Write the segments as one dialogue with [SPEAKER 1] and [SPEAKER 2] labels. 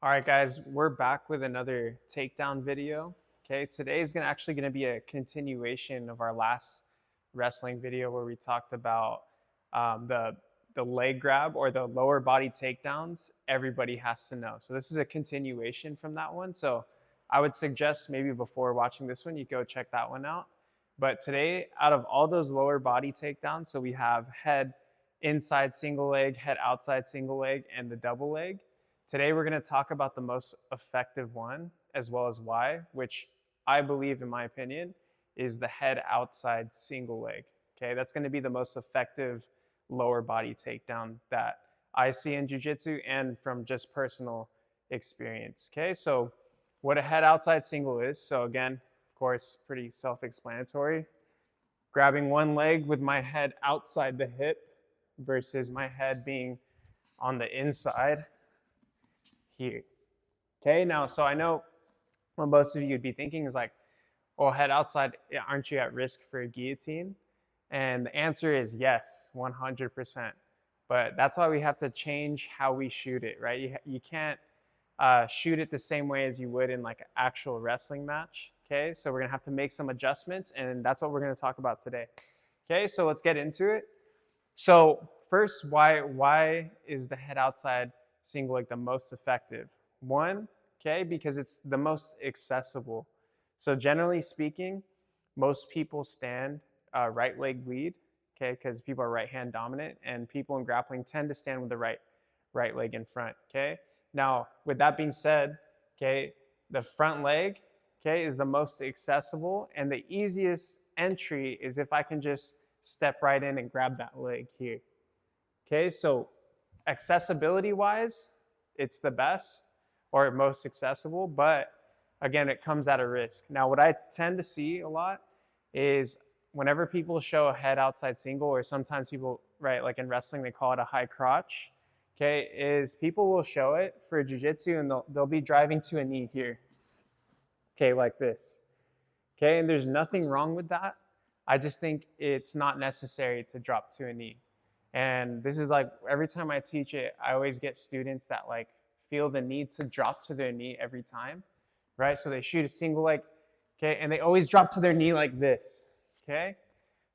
[SPEAKER 1] All right, guys, we're back with another takedown video. Okay, today is actually going to be a continuation of our last wrestling video where we talked about the leg grab or the lower body takedowns everybody has to know. So this is a continuation from that one. So I would suggest maybe before watching this one, you go check that one out. But today, out of all those lower body takedowns, so we have head inside single leg, head outside single leg, and the double leg. Today we're going to talk about the most effective one as well as why, which I believe, in my opinion, is the head outside single leg. Okay, that's going to be the most effective lower body takedown that I see in jiu-jitsu and from just personal experience. Okay, so what a head outside single is, so again, of course, pretty self-explanatory. Grabbing one leg with my head outside the hip versus my head being on the inside here. Okay, now, so I know what most of you would be thinking is like, well, head outside, aren't you at risk for a guillotine? And the answer is yes, 100%. But that's why we have to change how we shoot it, right? You can't shoot it the same way as you would in like an actual wrestling match. Okay, so we're gonna have to make some adjustments, and that's what we're gonna talk about today. Okay, so let's get into it. So first, why is the head outside single leg the most effective? One, okay, because it's the most accessible. So generally speaking, most people stand right leg lead, okay, because people are right hand dominant, and people in grappling tend to stand with the right leg in front, okay? Now, with that being said, okay, the front leg, okay, is the most accessible, and the easiest entry is if I can just step right in and grab that leg here. Okay, so accessibility wise, it's the best or most accessible, but again, it comes at a risk. Now, what I tend to see a lot is whenever people show a head outside single, or sometimes people, right, like in wrestling, they call it a high crotch, okay, is people will show it for jiu-jitsu and they'll be driving to a knee here, okay, like this, okay, and there's nothing wrong with that. I just think it's not necessary to drop to a knee. And this is like, every time I teach it, I always get students that like feel the need to drop to their knee every time, right? So they shoot a single leg, okay, and they always drop to their knee like this, okay?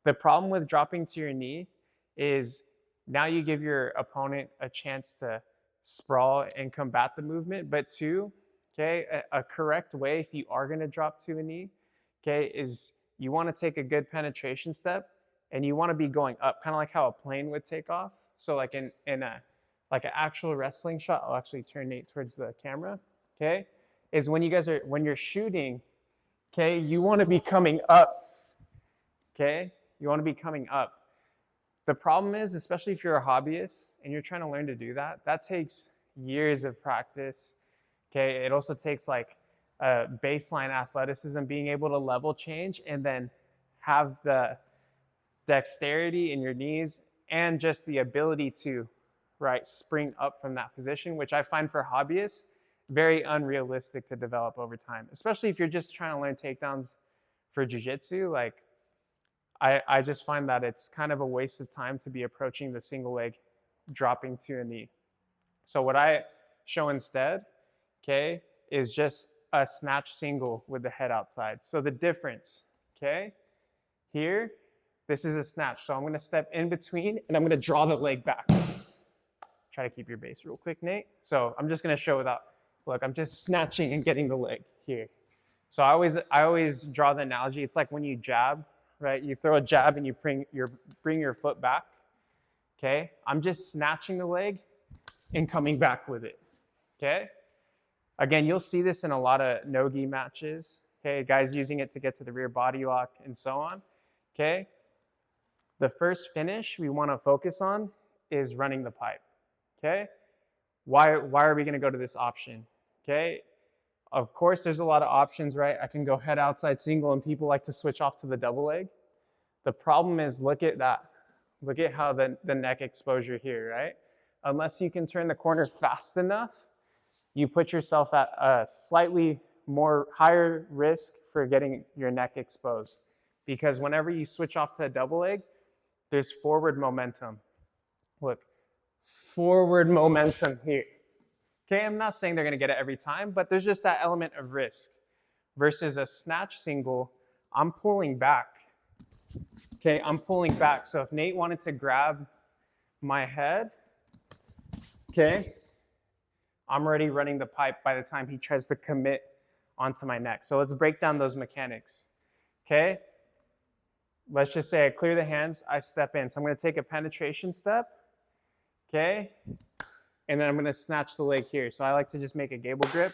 [SPEAKER 1] The problem with dropping to your knee is now you give your opponent a chance to sprawl and combat the movement, but two, okay, a correct way if you are gonna drop to a knee, okay, is you wanna take a good penetration step, and you want to be going up, kind of like how a plane would take off. So like in like an actual wrestling shot, I'll actually turn Nate towards the camera, okay, is when you're shooting, okay, you want to be coming up, okay? You want to be coming up. The problem is, especially if you're a hobbyist and you're trying to learn to do that, that takes years of practice, okay? It also takes like baseline athleticism, being able to level change and then have the dexterity in your knees and just the ability to, right, spring up from that position, which I find for hobbyists very unrealistic to develop over time, especially if you're just trying to learn takedowns for jiu-jitsu. Like I just find that it's kind of a waste of time to be approaching the single leg dropping to a knee. So what I show instead, okay, is just a snatch single with the head outside. So the difference, okay, here, this is a snatch, so I'm gonna step in between and I'm gonna draw the leg back. Try to keep your base real quick, Nate. So I'm just gonna show without, look, I'm just snatching and getting the leg here. So I always draw the analogy, it's like when you jab, right? You throw a jab and you bring your foot back, okay? I'm just snatching the leg and coming back with it, okay? Again, you'll see this in a lot of no-gi matches, okay? Guys using it to get to the rear body lock and so on, okay? The first finish we want to focus on is running the pipe, okay? Why are we going to go to this option, okay? Of course, there's a lot of options, right? I can go head outside single, and people like to switch off to the double leg. The problem is, look at that. Look at how the neck exposure here, right? Unless you can turn the corner fast enough, you put yourself at a slightly more higher risk for getting your neck exposed. Because whenever you switch off to a double leg, there's forward momentum. Look, forward momentum here, Okay, I'm not saying they're gonna get it every time, but there's just that element of risk. Versus a snatch single, I'm pulling back. Okay, I'm pulling back. So if Nate wanted to grab my head, okay, I'm already running the pipe by the time he tries to commit onto my neck. So let's break down those mechanics. Okay, let's just say I clear the hands, I step in. So I'm gonna take a penetration step, okay, and then I'm gonna snatch the leg here. So I like to just make a gable grip.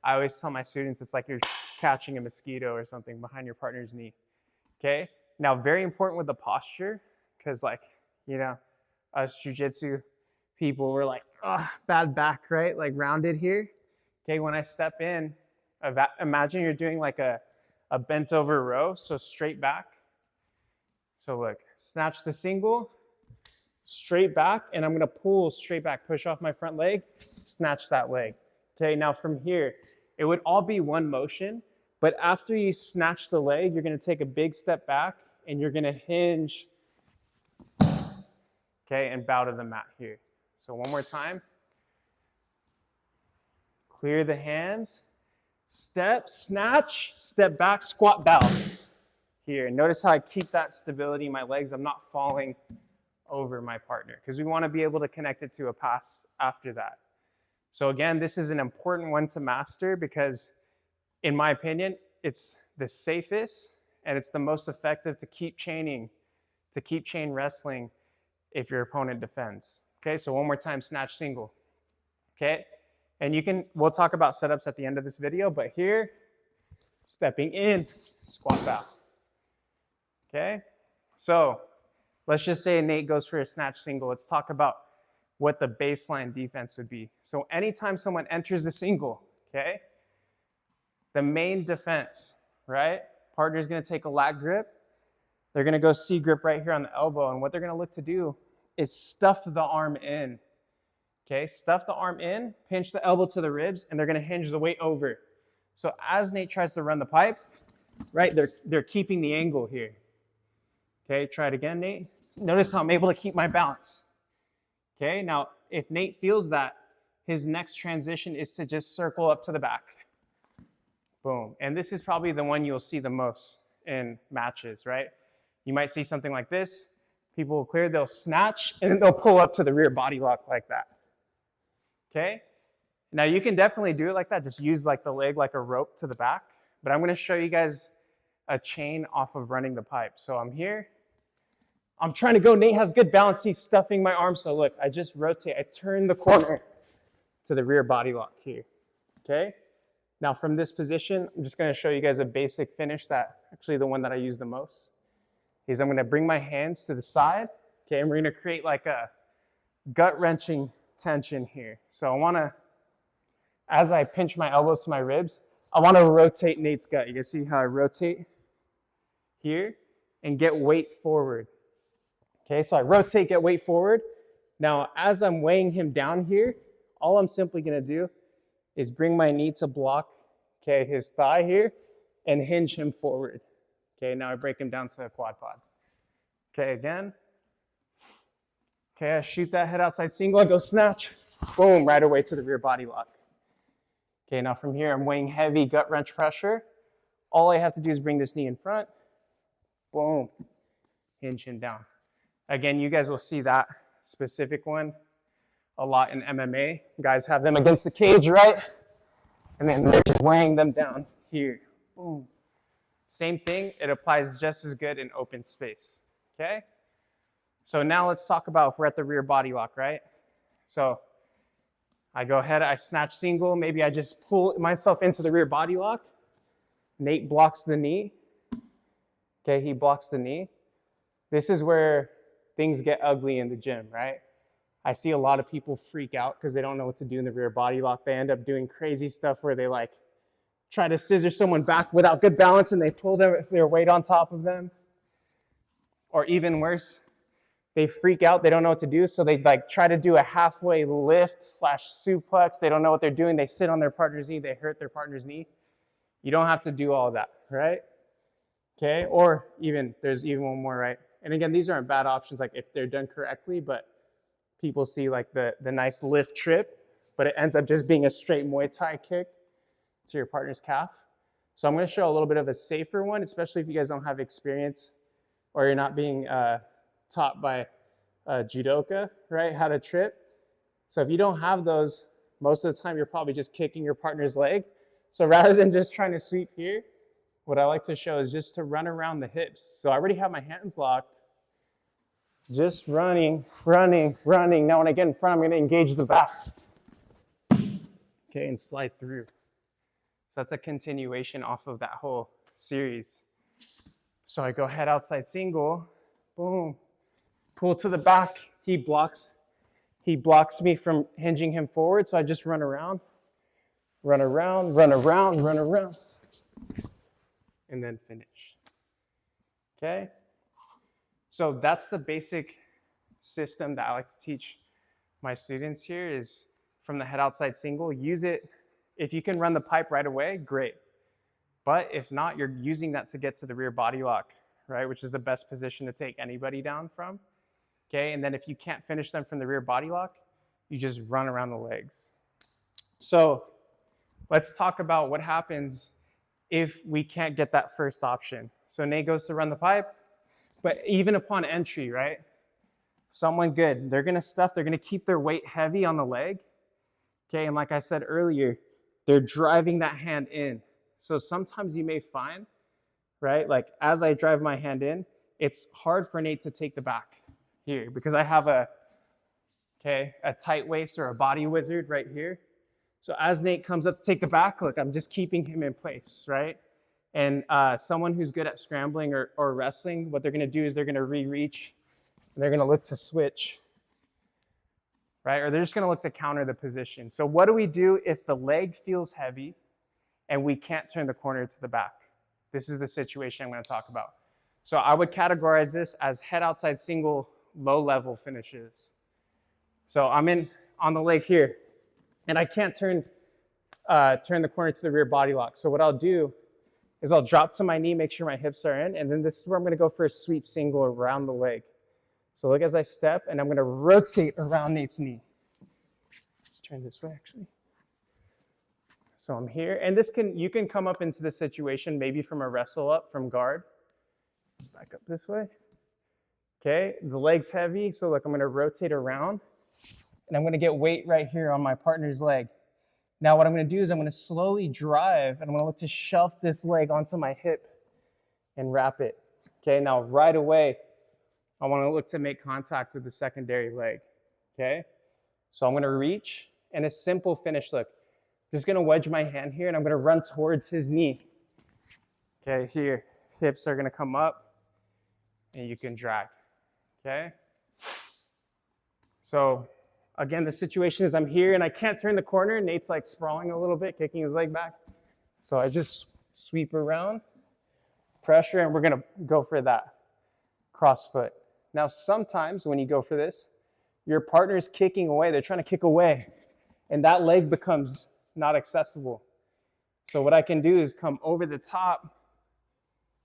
[SPEAKER 1] I always tell my students it's like you're catching a mosquito or something behind your partner's knee, okay? Now, very important with the posture, because like, you know, us jiu-jitsu people, we're like, oh, bad back, right? Like rounded here. Okay, when I step in, imagine you're doing like a bent over row, so straight back. So look, snatch the single, straight back, and I'm gonna pull straight back, push off my front leg, snatch that leg. Okay, now from here, it would all be one motion, but after you snatch the leg, you're gonna take a big step back and you're gonna hinge, okay, and bow to the mat here. So one more time. Clear the hands, step, snatch, step back, squat, bow. Here, notice how I keep that stability in my legs. I'm not falling over my partner because we wanna be able to connect it to a pass after that. So again, this is an important one to master because in my opinion, it's the safest and it's the most effective to keep chain wrestling if your opponent defends. Okay, so one more time, snatch single. Okay, and we'll talk about setups at the end of this video, but here, stepping in, squat bow. Okay, so let's just say Nate goes for a snatch single. Let's talk about what the baseline defense would be. So anytime someone enters the single, okay, the main defense, right? Partner's gonna take a lat grip. They're gonna go C grip right here on the elbow, and what they're gonna look to do is stuff the arm in, okay? Stuff the arm in, pinch the elbow to the ribs, and they're gonna hinge the weight over. So as Nate tries to run the pipe, right, they're keeping the angle here. Okay, try it again, Nate. Notice how I'm able to keep my balance. Okay, now if Nate feels that, his next transition is to just circle up to the back. Boom. And this is probably the one you'll see the most in matches, right? You might see something like this. People will clear, they'll snatch, and then they'll pull up to the rear body lock like that. Okay? Now you can definitely do it like that. Just use like the leg like a rope to the back. But I'm gonna show you guys a chain off of running the pipe. So I'm here. I'm trying to go. Nate has good balance. He's stuffing my arm. So look, I just rotate. I turn the corner to the rear body lock here. Okay? Now from this position, I'm just going to show you guys a basic finish that actually the one that I use the most is I'm going to bring my hands to the side. Okay, and we're going to create like a gut-wrenching tension here. So I want to, as I pinch my elbows to my ribs, I want to rotate Nate's gut. You can see how I rotate here and get weight forward. Okay, so I rotate, get weight forward. Now, as I'm weighing him down here, all I'm simply gonna do is bring my knee to block, okay, his thigh here and hinge him forward. Okay, now I break him down to a quad pod. Okay, again. Okay, I shoot that head outside single, I go snatch, boom, right away to the rear body lock. Okay, now from here, I'm weighing heavy gut wrench pressure. All I have to do is bring this knee in front, boom, hinge him down. Again, you guys will see that specific one a lot in MMA. Guys have them against the cage, right? And then they're just weighing them down here. Boom. Same thing, it applies just as good in open space, okay? So now let's talk about if we're at the rear body lock, right? So I go ahead, I snatch single, maybe I just pull myself into the rear body lock. Nate blocks the knee. Okay, he blocks the knee. This is where things get ugly in the gym, right? I see a lot of people freak out because they don't know what to do in the rear body lock. They end up doing crazy stuff where they like try to scissor someone back without good balance and they pull their weight on top of them. Or even worse, they freak out, they don't know what to do, so they like try to do a halfway lift / suplex. They don't know what they're doing. They sit on their partner's knee, they hurt their partner's knee. You don't have to do all that, right? Okay, or there's even one more, right? And again, these aren't bad options like if they're done correctly, but people see like the nice lift trip. but it ends up just being a straight Muay Thai kick to your partner's calf. So I'm going to show a little bit of a safer one, especially if you guys don't have experience or you're not being taught by a judoka, right, how to trip. So if you don't have those, most of the time you're probably just kicking your partner's leg. So rather than just trying to sweep here, what I like to show is just to run around the hips. So I already have my hands locked, just running. Now when I get in front, I'm going to engage the back. Okay, and slide through. So that's a continuation off of that whole series. So I go head outside single, boom, pull to the back. He blocks me from hinging him forward, so I just run around, and then finish. Okay? So that's the basic system that I like to teach my students here is from the head outside single. Use it. If you can run the pipe right away, great. But if not, you're using that to get to the rear body lock, right? Which is the best position to take anybody down from. Okay, and then if you can't finish them from the rear body lock, you just run around the legs. So let's talk about what happens if we can't get that first option. So Nate goes to run the pipe, but even upon entry, right? Someone good, they're gonna keep their weight heavy on the leg. Okay, and like I said earlier, they're driving that hand in. So sometimes you may find, right, like as I drive my hand in, it's hard for Nate to take the back here because I have a tight waist or a body wizard right here. So as Nate comes up to take the back, look, I'm just keeping him in place, right? And someone who's good at scrambling or wrestling, what they're gonna do is they're gonna re-reach and they're gonna look to switch, right? Or they're just gonna look to counter the position. So what do we do if the leg feels heavy and we can't turn the corner to the back? This is the situation I'm gonna talk about. So I would categorize this as head outside single, low level finishes. So I'm on the leg here and I can't turn the corner to the rear body lock. So what I'll do is I'll drop to my knee, make sure my hips are in, and then this is where I'm gonna go for a sweep single around the leg. So look as I step, and I'm gonna rotate around Nate's knee. Let's turn this way, actually. So I'm here, and you can come up into this situation maybe from a wrestle up from guard. Back up this way. Okay, the leg's heavy, so look, I'm gonna rotate around, and I'm gonna get weight right here on my partner's leg. Now what I'm gonna do is I'm gonna slowly drive, and I'm gonna look to shelf this leg onto my hip and wrap it. Okay, now right away, I wanna look to make contact with the secondary leg, okay? So I'm gonna reach, and a simple finish look. Just gonna wedge my hand here, and I'm gonna run towards his knee. Okay, here, hips are gonna come up, and you can drag, okay? So again, the situation is I'm here, and I can't turn the corner. Nate's like sprawling a little bit, kicking his leg back. So I just sweep around, pressure, and we're gonna go for that cross foot. Now, sometimes when you go for this, your partner's kicking away, they're trying to kick away, and that leg becomes not accessible. So what I can do is come over the top,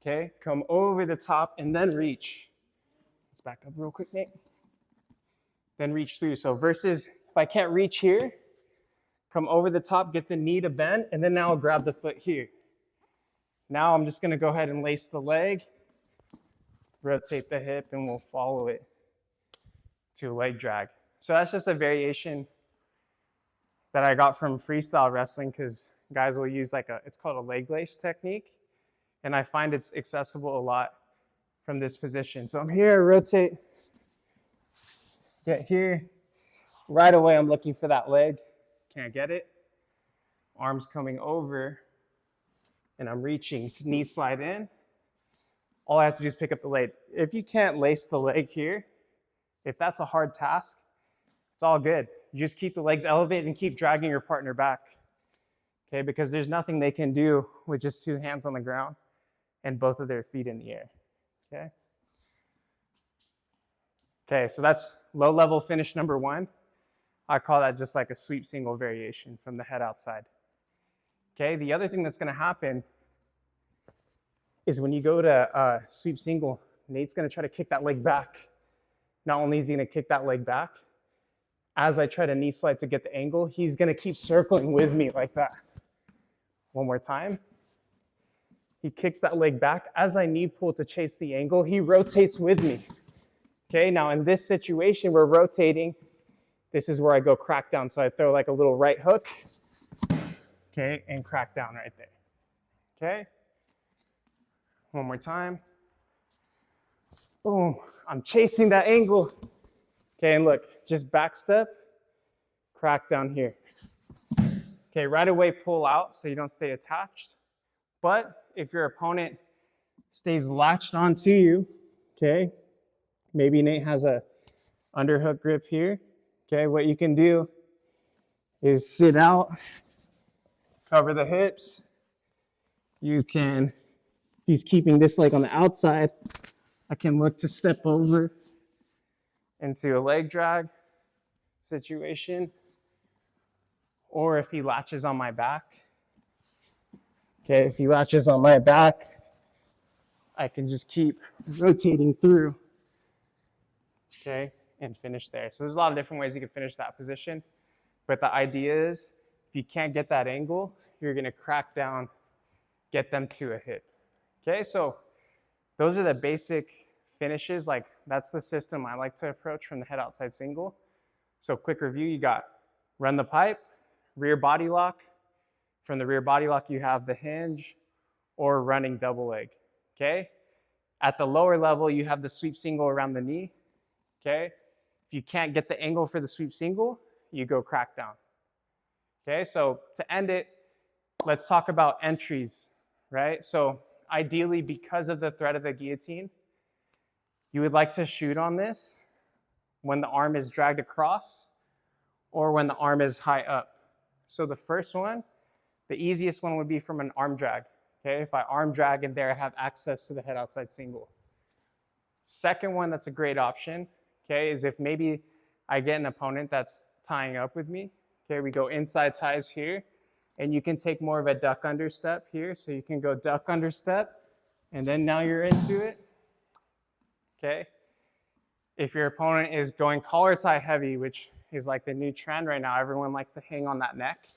[SPEAKER 1] okay? Come over the top and then reach. Let's back up real quick, Nate. Then reach through. So versus if I can't reach here, come over the top, get the knee to bend, and then now I'll grab the foot here. Now I'm just gonna go ahead and lace the leg, rotate the hip, and we'll follow it to a leg drag. So that's just a variation that I got from freestyle wrestling because guys will use it's called a leg lace technique. And I find it's accessible a lot from this position. So I'm here, rotate, get here. Right away, I'm looking for that leg. Can't get it. Arms coming over, and I'm reaching, knee slide in. All I have to do is pick up the leg. If you can't lace the leg here, if that's a hard task, it's all good. You just keep the legs elevated and keep dragging your partner back, okay? Because there's nothing they can do with just two hands on the ground and both of their feet in the air, okay? Okay, so that's low level finish number one. I call that just like a sweep single variation from the head outside. Okay, the other thing that's gonna happen is when you go to sweep single, Nate's gonna try to kick that leg back. Not only is he gonna kick that leg back, as I try to knee slide to get the angle, he's gonna keep circling with me like that. One more time. He kicks that leg back. As I knee pull to chase the angle, he rotates with me. Okay, now in this situation, we're rotating. This is where I go crack down. So I throw like a little right hook, okay, and crack down right there. Okay, one more time. Boom, I'm chasing that angle. Okay, and look, just back step, crack down here. Okay, right away pull out so you don't stay attached. But if your opponent stays latched onto you, okay, maybe Nate has a underhook grip here. Okay, what you can do is sit out, cover the hips. You can, he's keeping this leg on the outside. I can look to step over into a leg drag situation. Or if he latches on my back. Okay, if he latches on my back, I can just keep rotating through. Okay, and finish there. So there's a lot of different ways you can finish that position. But the idea is, if you can't get that angle, you're gonna crack down, get them to a hit. Okay, so those are the basic finishes. Like that's the system I like to approach from the head outside single. So quick review, you got run the pipe, rear body lock. From the rear body lock, you have the hinge or running double leg, okay? At the lower level, you have the sweep single around the knee, okay? If you can't get the angle for the sweep single, you go crack down, okay? So to end it, let's talk about entries, right? So ideally, because of the threat of the guillotine, you would like to shoot on this when the arm is dragged across or when the arm is high up. So the first one, the easiest one would be from an arm drag. Okay, if I arm drag in there, I have access to the head outside single. Second one that's a great option, okay, is if maybe I get an opponent that's tying up with me. Okay, we go inside ties here, and you can take more of a duck under step here. So you can go duck under step, and then now you're into it. Okay, if your opponent is going collar tie heavy, which is like the new trend right now, everyone likes to hang on that neck.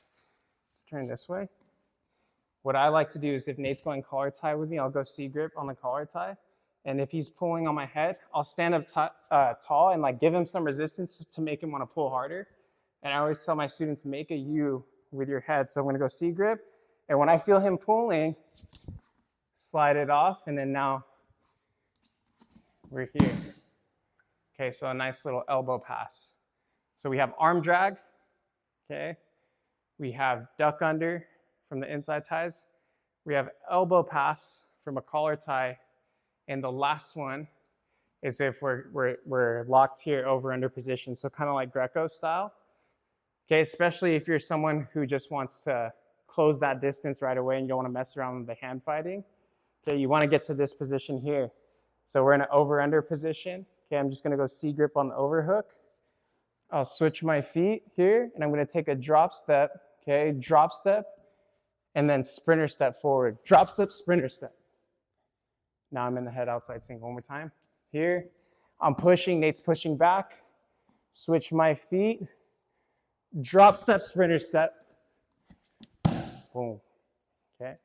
[SPEAKER 1] Let's turn this way. What I like to do is if Nate's going collar tie with me, I'll go C-grip on the collar tie. And if he's pulling on my head, I'll stand up tall and like give him some resistance to make him want to pull harder. And I always tell my students, make a U with your head. So I'm going to go C-grip. And when I feel him pulling, slide it off. And then now we're here. Okay, so a nice little elbow pass. So we have arm drag, okay? We have duck under from the inside ties. We have elbow pass from a collar tie. And the last one is if we're locked here over under position. So kind of like Greco style. Okay, especially if you're someone who just wants to close that distance right away and you don't want to mess around with the hand fighting. Okay, you want to get to this position here. So we're in an over under position. Okay, I'm just going to go C-grip on the overhook. I'll switch my feet here, and I'm going to take a drop step, okay, drop step, and then sprinter step forward. Drop step, sprinter step. Now I'm in the head outside single. One more time. Here, I'm pushing, Nate's pushing back. Switch my feet. Drop step, sprinter step. Boom. Okay.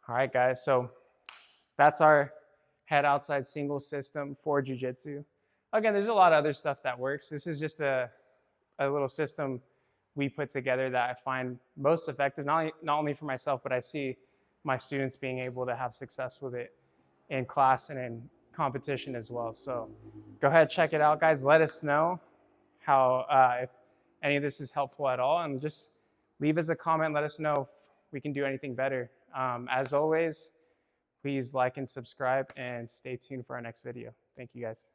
[SPEAKER 1] All right, guys, so that's our head outside single system for jiu-jitsu. Again, there's a lot of other stuff that works. This is just a little system we put together that I find most effective, not only for myself, but I see my students being able to have success with it in class and in competition as well. So go ahead, check it out, guys. Let us know how if any of this is helpful at all, and just leave us a comment. Let us know if we can do anything better. As always, please like and subscribe and stay tuned for our next video. Thank you, guys.